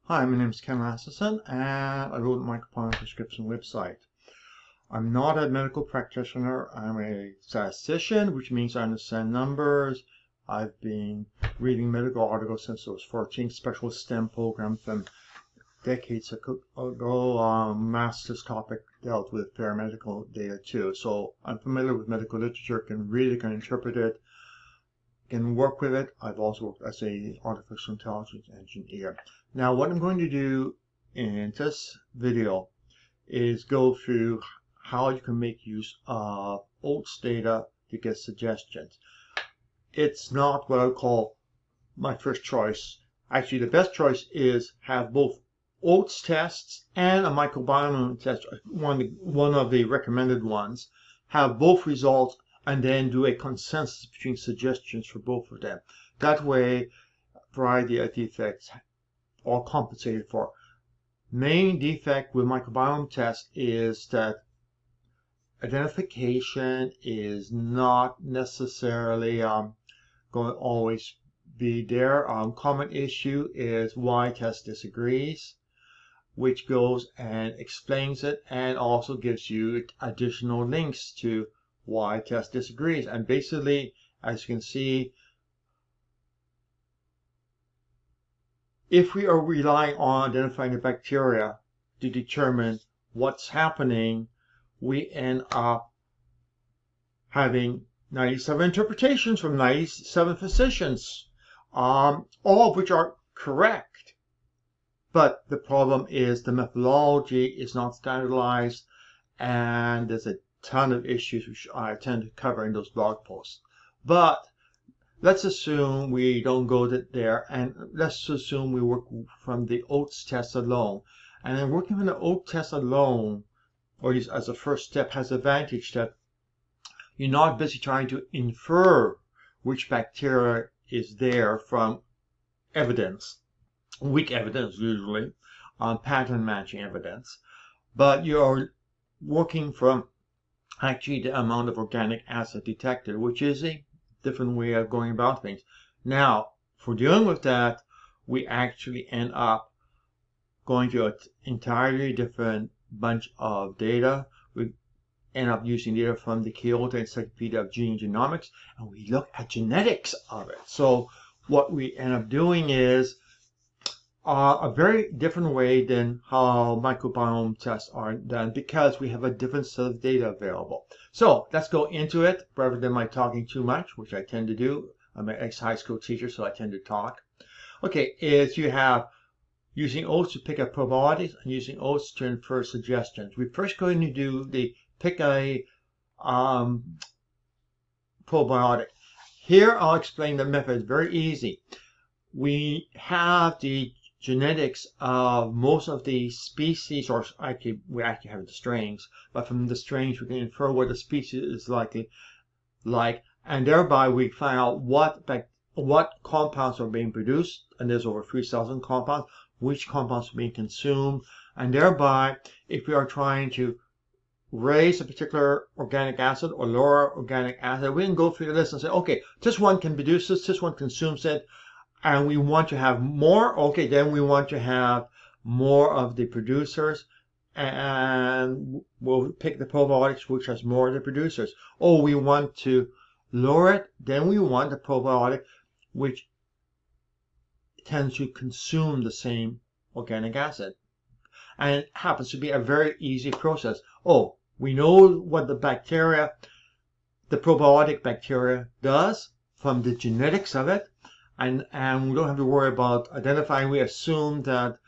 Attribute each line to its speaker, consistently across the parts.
Speaker 1: Hi, my name is Ken Rasmussen, and I wrote a microbiome prescription website. I'm not a medical practitioner. I'm a statistician, which means I understand numbers. I've been reading medical articles since I was 14, special STEM programs from decades ago. Master's topic dealt with paramedical data too. So I'm familiar with medical literature, can read it, can interpret it, can work with it. I've also worked as a artificial intelligence engineer. Now what I'm going to do in this video is go through how you can make use of OATS data to get suggestions. It's not what I would call my first choice. Actually, the best choice is have both OATS tests and a microbiome test, one of the recommended ones, have both results and then do a consensus between suggestions for both of them. That way, variety of defects are compensated for. Main defect with microbiome test is that identification is not necessarily going to always be there. Common issue is why test disagrees, which goes and explains it and also gives you additional links to why test disagrees. And basically, as you can see, if we are relying on identifying the bacteria to determine what's happening, we end up having 97 interpretations from 97 physicians, all of which are correct. But the problem is the methodology is not standardized, and there's a ton of issues which I tend to cover in those blog posts. But let's assume we don't go there, and let's assume we work from the OATS test alone. And then working from the OATS test alone, or at least as a first step, has the advantage that you're not busy trying to infer which bacteria is there from evidence, weak evidence usually, pattern matching evidence, but you're working from actually the amount of organic acid detected, which is a different way of going about things. Now, for dealing with that, we actually end up going to an entirely different bunch of data. We end up using data from the Kyoto Encyclopedia of Gene Genomics, and we look at genetics of it. So what we end up doing is a very different way than how microbiome tests are done, because we have a different set of data available. So let's go into it rather than my talking too much, which I tend to do. I'm an ex-high school teacher, so I tend to talk. Okay, is you have using OATS to pick up probiotics and using OATS to infer suggestions. We're first going to do the pick a probiotic. Here I'll explain the method. It's very easy. We have the genetics of most of the species, or we actually have the strains, but from the strains we can infer what the species is likely like, and thereby we find out what compounds are being produced, and there's over 3,000 compounds, which compounds are being consumed, and thereby if we are trying to raise a particular organic acid or lower organic acid, we can go through the list and say, okay, this one can produce this one consumes it, and we want to have more. Okay, then we want to have more of the producers, and we'll pick the probiotics which has more of the producers. Oh, we want to lower it, then we want the probiotic which tends to consume the same organic acid. And it happens to be a very easy process. Oh, we know what the probiotic bacteria does from the genetics of it. And we don't have to worry about identifying. We assume that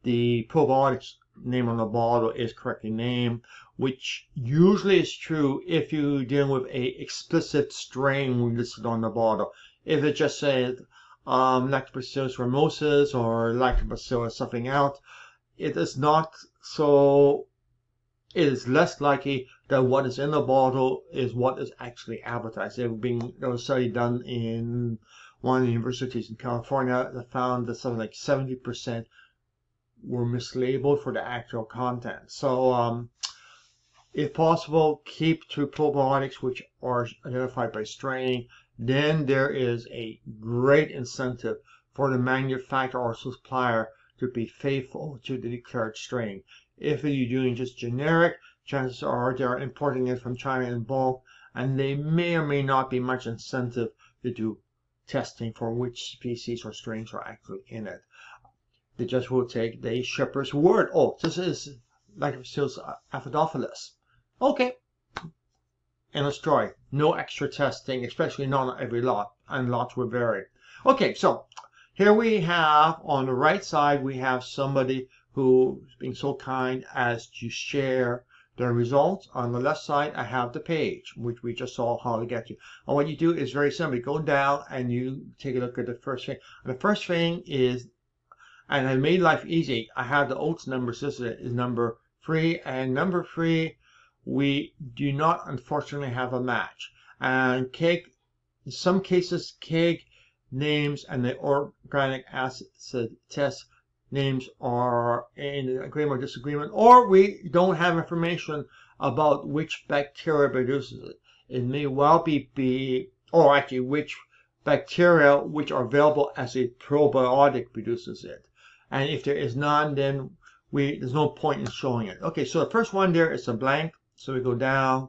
Speaker 1: the probiotics name on the bottle is correctly named, which usually is true if you're dealing with a explicit strain listed on the bottle. If it just says Lactobacillus ramosus or Lactobacillus something else, it is not so. It is less likely that what is in the bottle is what is actually advertised. There was a study done in one of the universities in California that found that something like 70% were mislabeled for the actual content. So if possible, keep to probiotics which are identified by strain. Then there is a great incentive for the manufacturer or supplier to be faithful to the declared strain. If you're doing just generic, chances are they're importing it from China in bulk, and they may or may not be much incentive to do testing for which species or strains are actually in it. They just will take the shipper's word. Oh, this is Lactobacillus acidophilus. Okay. And a story. No extra testing, especially not on every lot, and lots will vary. Okay, so here we have on the right side, we have somebody who's being so kind as to share their results. On the left side, I have the page, which we just saw how to get to. And what you do is very simple. You go down and you take a look at the first thing. And the first thing is, and I made life easy, I have the OATS number. So this is number 3, and number 3, we do not unfortunately have a match. And in some cases, KEG names and the organic acid test names are in agreement or disagreement, or we don't have information about which bacteria produces it. It may well be or actually which bacteria which are available as a probiotic produces it. And if there is none, then there's no point in showing it. Okay, so the first one there is a blank. So we go down,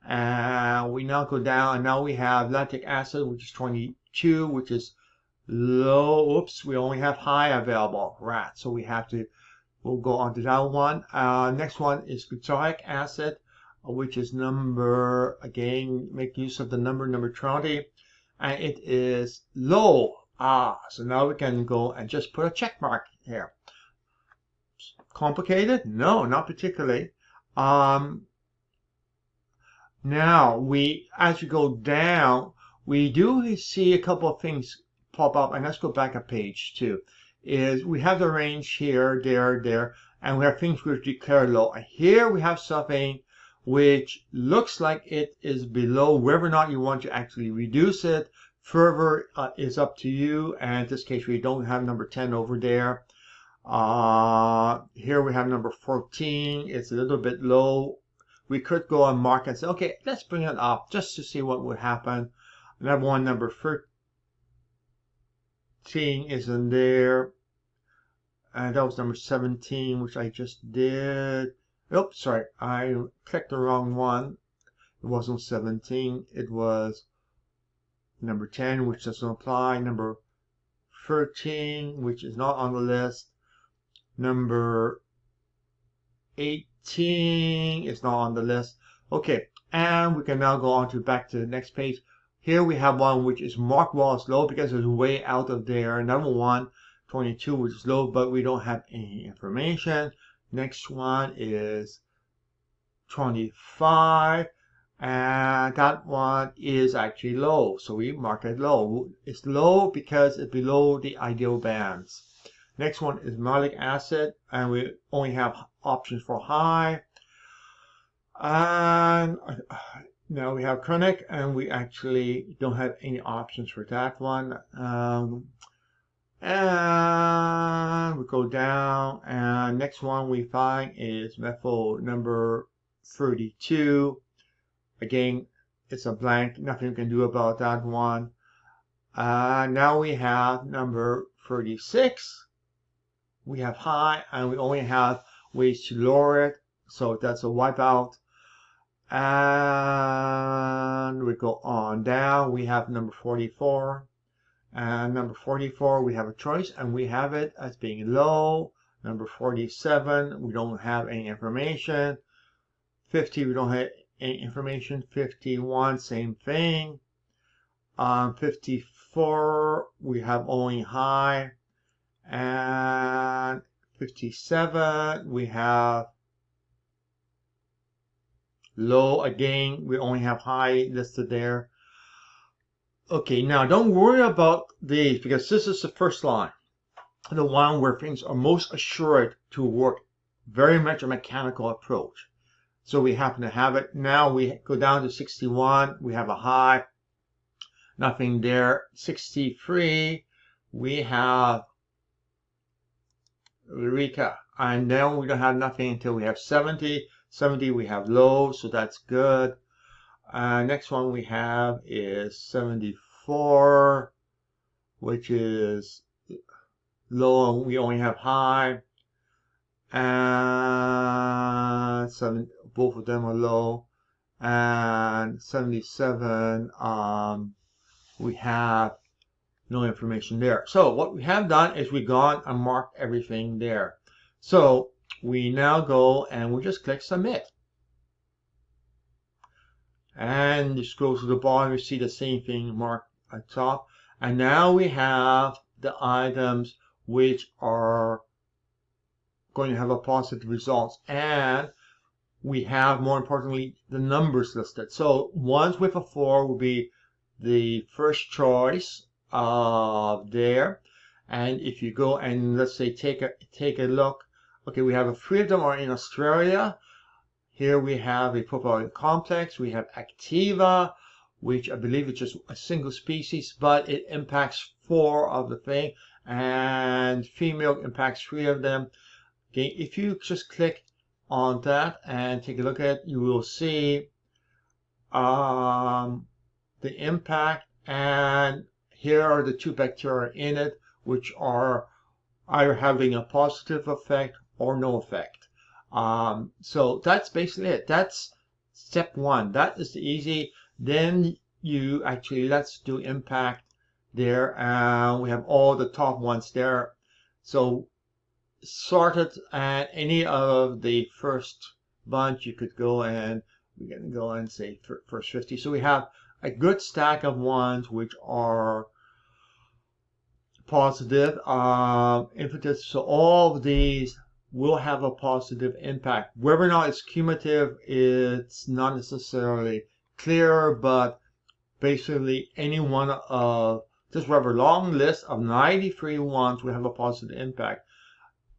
Speaker 1: and we now go down, and now we have lactic acid, which is 22, which is low. Oops, we only have high available. Rat. So we'll go on to that one. Next one is butyric acid, which is number, again, make use of the number 20, and it is low. So now we can go and just put a check mark here. Complicated? No, not particularly. Now, as we go down, we do see a couple of things pop up, and let's go back a page too. Is we have the range here, there, and we have things which declare low. And here we have something which looks like it is below. Whether or not you want to actually reduce it further is up to you. And in this case, we don't have number 10 over there. Here we have number 14. It's a little bit low. We could go and mark and say, okay, let's bring it up just to see what would happen. Another one, number 13 is in there. And that was number 17, which I just did. Oops, sorry, I clicked the wrong one. It wasn't 17. It was number 10, which doesn't apply. Number 13, which is not on the list. Number 18 is not on the list. Okay, and we can now go on to back to the next page. Here we have one which is marked well as low because it's way out of there. Another one, 22, which is low, but we don't have any information. Next one is 25, and that one is actually low, so we mark it low. It's low because it's below the ideal bands. Next one is malic acid, and we only have options for high. And now we have chronic, and we actually don't have any options for that one. And we go down, and next one we find is methyl number 32. Again, it's a blank, nothing we can do about that one. Now we have number 36. We have high, and we only have ways to lower it, so that's a wipeout. And we go on down, we have number 44. And number 44, we have a choice, and we have it as being low. Number 47, we don't have any information. 50, we don't have any information. 51, same thing. 54, we have only high. And 57, we have low. Again, we only have high listed there. Okay, now don't worry about these because this is the first line, the one where things are most assured to work very much a mechanical approach. So we happen to have it. Now we go down to 61, we have a high, nothing there. 63, we have Eureka, and then we don't have nothing until we have 70. 70 we have low, so that's good. Next one we have is 74, which is low and we only have high. And both of them are low. And 77, we have no information there. So what we have done is we've gone and marked everything there. So we now go and we just click submit. And you scroll to the bottom, you see the same thing marked at top. And now we have the items which are going to have a positive results. And we have, more importantly, the numbers listed. So ones with a 4 will be the first choice there. And if you go and let's say take a look, okay, we have 3 of them are in Australia. Here we have a probiotic complex. We have Activa, which I believe is just a single species, but it impacts 4 of the thing, and female impacts 3 of them. Okay, if you just click on that and take a look at it, you will see the impact, and here are the 2 bacteria in it, which are either having a positive effect or no effect. So that's basically it. That's step 1. That is easy. Then you actually, let's do impact there, and we have all the top ones there. So sorted, and any of the first bunch you could go and we're going to go and say first 50. So we have a good stack of ones which are positive impetus. So all of these will have a positive impact. Whether or not it's cumulative, it's not necessarily clear, but basically any one of this rather long list of 93 ones will have a positive impact.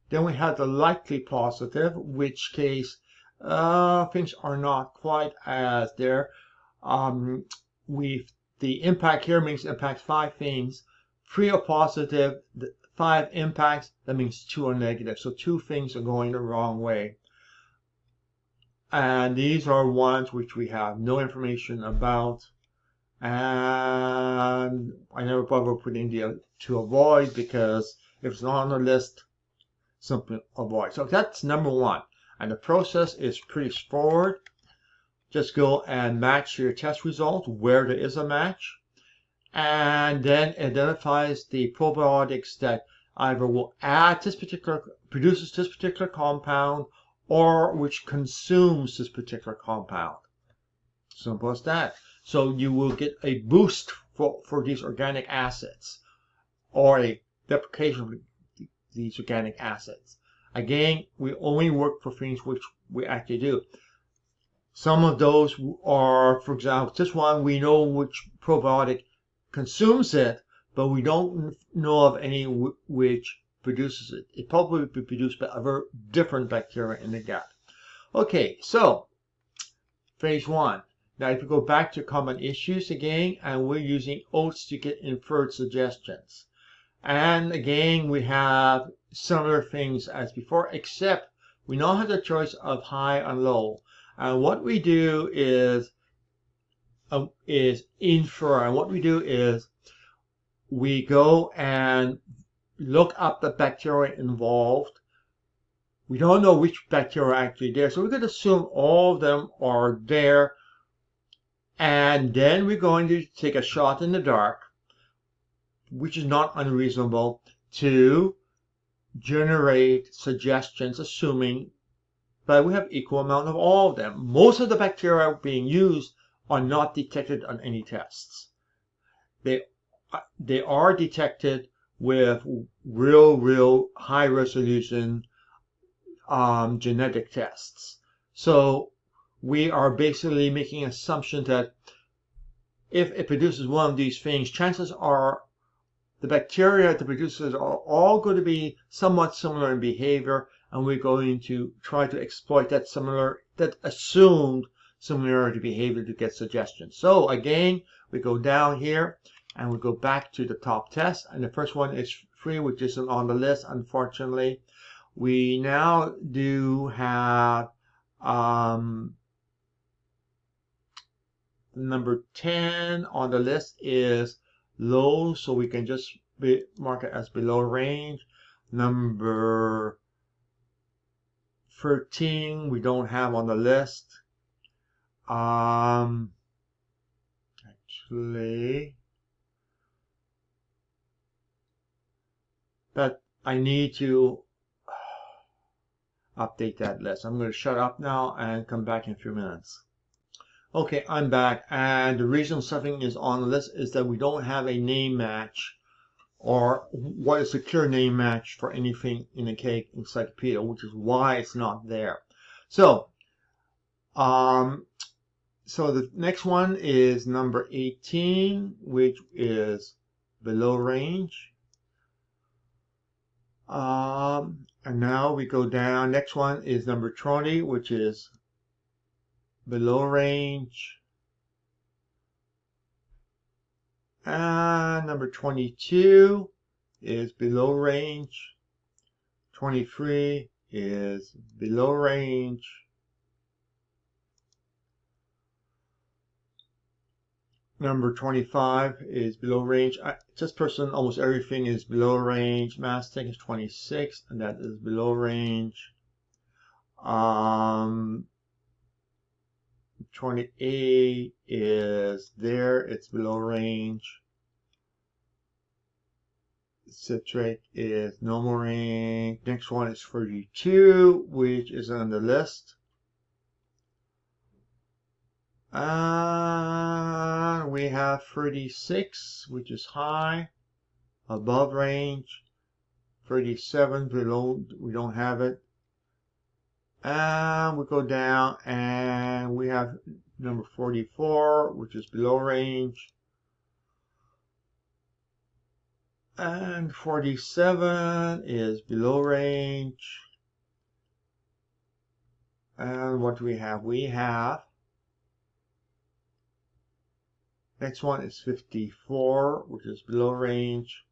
Speaker 1: Then we have the likely positive, which case things are not quite as there. The impact here means impact 5 things. 3 are positive, 5 impacts, that means 2 are negative. So 2 things are going the wrong way. And these are ones which we have no information about. And I never bother putting the to avoid, because if it's not on the list, simply avoid. So that's number 1. And the process is pretty straightforward. Just go and match your test results where there is a match, and then identifies the probiotics that either will produces this particular compound, or which consumes this particular compound. Simple as that. So you will get a boost for these organic acids, or a deprecation of these organic acids. Again, we only work for things which we actually do. Some of those are, for example, this one, we know which probiotic consumes it, but we don't know of any which produces it. It probably would be produced by other different bacteria in the gut. Okay, so phase 1. Now if you go back to common issues again, and we're using OATS to get inferred suggestions. And again, we have similar things as before, except we now have the choice of high and low. And what we do is infer. And what we do is we go and look up the bacteria involved. We don't know which bacteria are actually there, so we're going to assume all of them are there. And then we're going to take a shot in the dark, which is not unreasonable, to generate suggestions, assuming that we have equal amount of all of them. Most of the bacteria being used are not detected on any tests. They are detected with real high resolution genetic tests. So we are basically making an assumption that if it produces one of these things, chances are the bacteria that produces are all going to be somewhat similar in behavior, and we're going to try to exploit that assumed similarity behavior to get suggestions. So again, we go down here and we go back to the top test, and the first one is free, which isn't on the list, unfortunately. We now do have number 10 on the list is low, so we can just mark it as below range. Number 13 we don't have on the list. Actually, but I need to update that list. I'm going to shut up now and come back in a few minutes. Okay, I'm back, and the reason something is on the list is that we don't have a name match, or what is a clear name match for anything in the cake encyclopedia, which is why it's not there. So the next one is number 18, which is below range. And now we go down. Next one is number 20, which is below range. And number 22 is below range. 23 is below range. Number 25 is below range. Just person, almost everything is below range. Mastic is 26, and that is below range. 28 is there, it's below range. Citric is normal range. Next one is 32, which is on the list. And we have 36, which is high, above range. 37 below, we don't have it. And we go down and we have number 44, which is below range. And 47 is below range. And what do we have? We have, next one is 54, which is below range.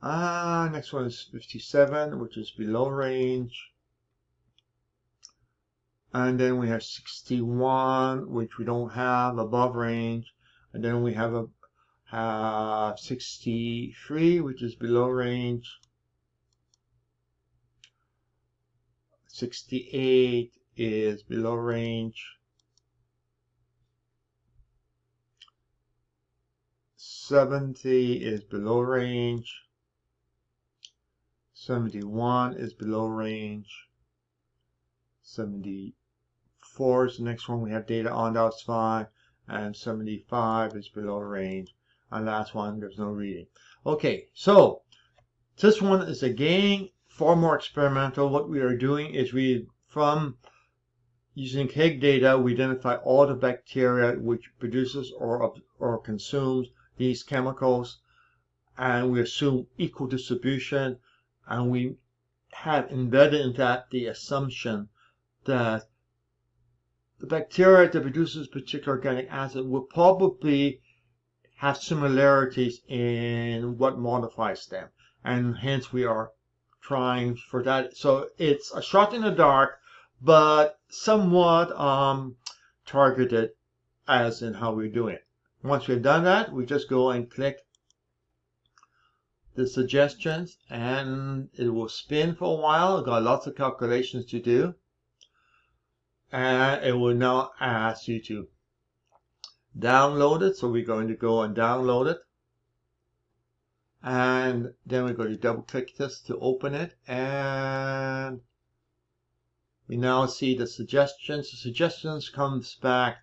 Speaker 1: Next one is 57, which is below range. And then we have 61, which we don't have, above range. And then we have 63, which is below range. 68 is below range. 70 is below range. 71 is below range. 74 is the next one we have data on, that's fine. And 75 is below range. And last one, there's no reading. Okay, so this one is again far more experimental. What we are doing is from using cake data, we identify all the bacteria which produces or consumes these chemicals, and we assume equal distribution, and we have embedded in that the assumption that the bacteria that produces particular organic acid will probably have similarities in what modifies them, and hence we are trying for that. So it's a shot in the dark, but somewhat targeted as in how we're doing it. Once we've done that, we just go and click the suggestions, and it will spin for a while. I've got lots of calculations to do, and it will now ask you to download it. So we're going to go and download it, and then we're going to double click this to open it, and we now see the suggestions. The suggestions comes back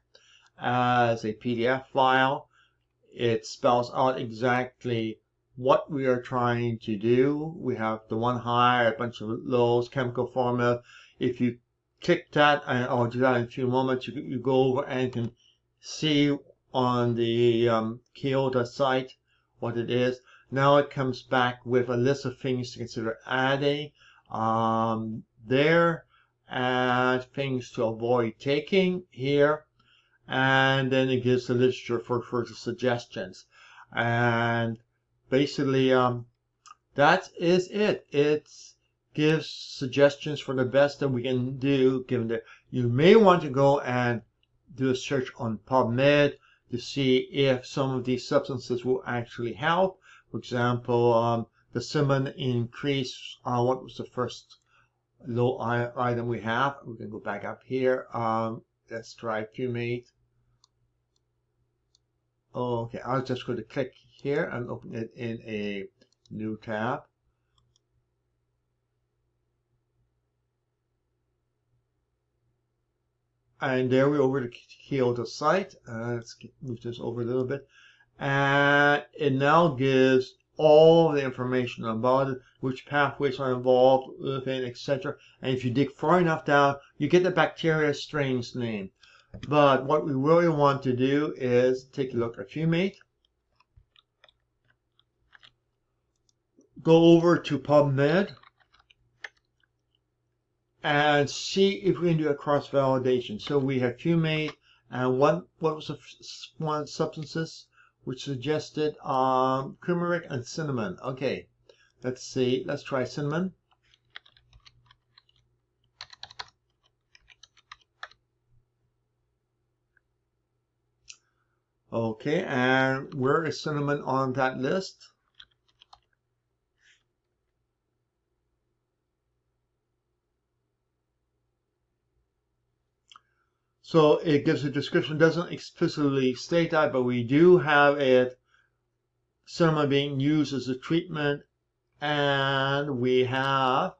Speaker 1: as a PDF file. It spells out exactly what we are trying to do. We have the one high, a bunch of lows, chemical formula. If you click that, and I'll do that in a few moments, you go over and can see on the Kyoto site what it is. Now it comes back with a list of things to consider adding there, and things to avoid taking here, and then it gives the literature for further suggestions. And basically that is it. It gives suggestions for the best that we can do, given that you may want to go and do a search on PubMed to see if some of these substances will actually help. For example, the cinnamon increase, what was the first low item we have? We can go back up here. Let's try fumate. Okay, I'll just go to click here and open it in a new tab. And there we're over the Kyoto site. Let's move this over a little bit. And it now gives all the information about it, which pathways are involved within, etc. And if you dig far enough down, you get the bacteria strain's name. But what we really want to do is take a look at fumate. Go over to PubMed and see if we can do a cross-validation. So we have fumate, and what was the one substances which suggested turmeric and cinnamon. Okay, let's see. Let's try cinnamon. Okay, and where is cinnamon on that list? So it gives a description, doesn't explicitly state that, but we do have it, cinnamon being used as a treatment, and we have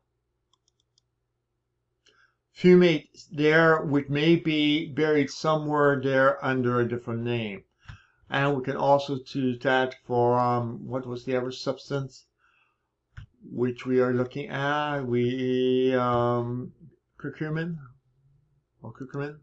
Speaker 1: fumate there, which may be buried somewhere there under a different name. And we can also do that for, what was the other substance which we are looking at? Curcumin, or curcumin.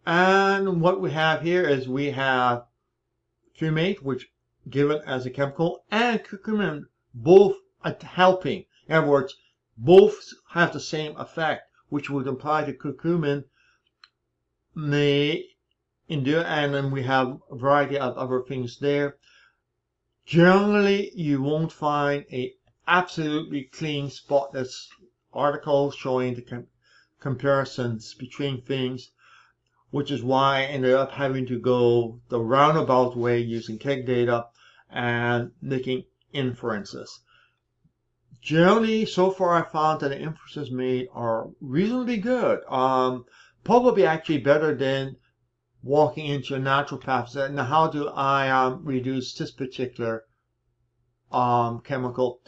Speaker 1: And what we have here is we have fumate, which given as a chemical, and curcumin, both helping. In other words, both have the same effect, which would imply that curcumin may endure, and then we have a variety of other things there. Generally, you won't find a absolutely clean, spotless article showing the comparisons between things, which is why I ended up having to go the roundabout way using keg data and making inferences. Generally, so far I found that the inferences made are reasonably good. Probably actually better than walking into a naturopath and now how do I reduce this particular chemical?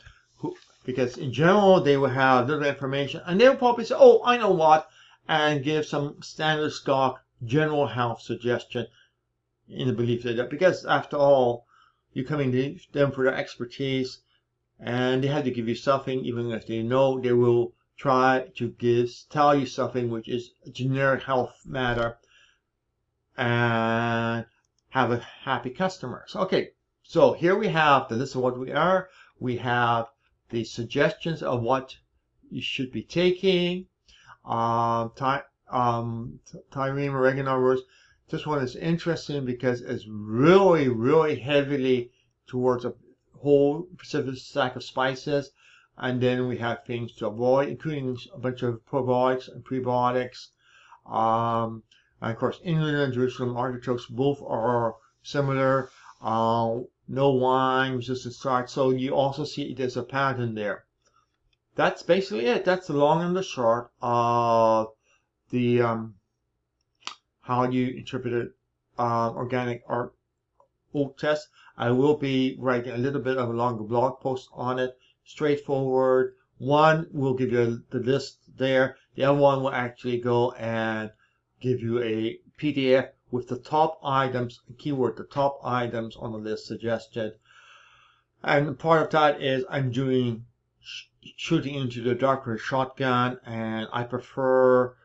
Speaker 1: Because in general they will have little information and they'll probably say, oh, I know what, and give some standard stock general health suggestion in the belief that, because after all, you're coming to them for their expertise and they have to give you something, even if they know, they will try to tell you something which is a generic health matter and have a happy customers. Okay, so here we have the list of what we are. We have the suggestions of what you should be taking. Tyrene oregano. This one is interesting because it's really, really heavily towards a whole specific stack of spices. And then we have things to avoid, including a bunch of probiotics and prebiotics. And of course, England and Jerusalem artichokes both are similar. No wine, resistant starch. So you also see there's a pattern there. That's basically it. That's the long and the short of the how you interpret organic art oat test. I will be writing a little bit of a longer blog post on it. Straightforward. One will give you the list there. The other one will actually go and give you a PDF with the top items, keyword, the top items on the list suggested. And part of that is I'm doing shooting into the dark with a shotgun, and I prefer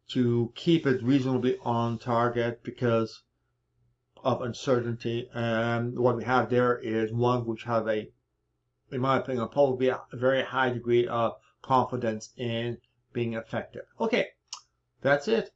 Speaker 1: to keep it reasonably on target because of uncertainty. And what we have there is one which have a, in my opinion, probably a very high degree of confidence in being effective. Okay, that's it.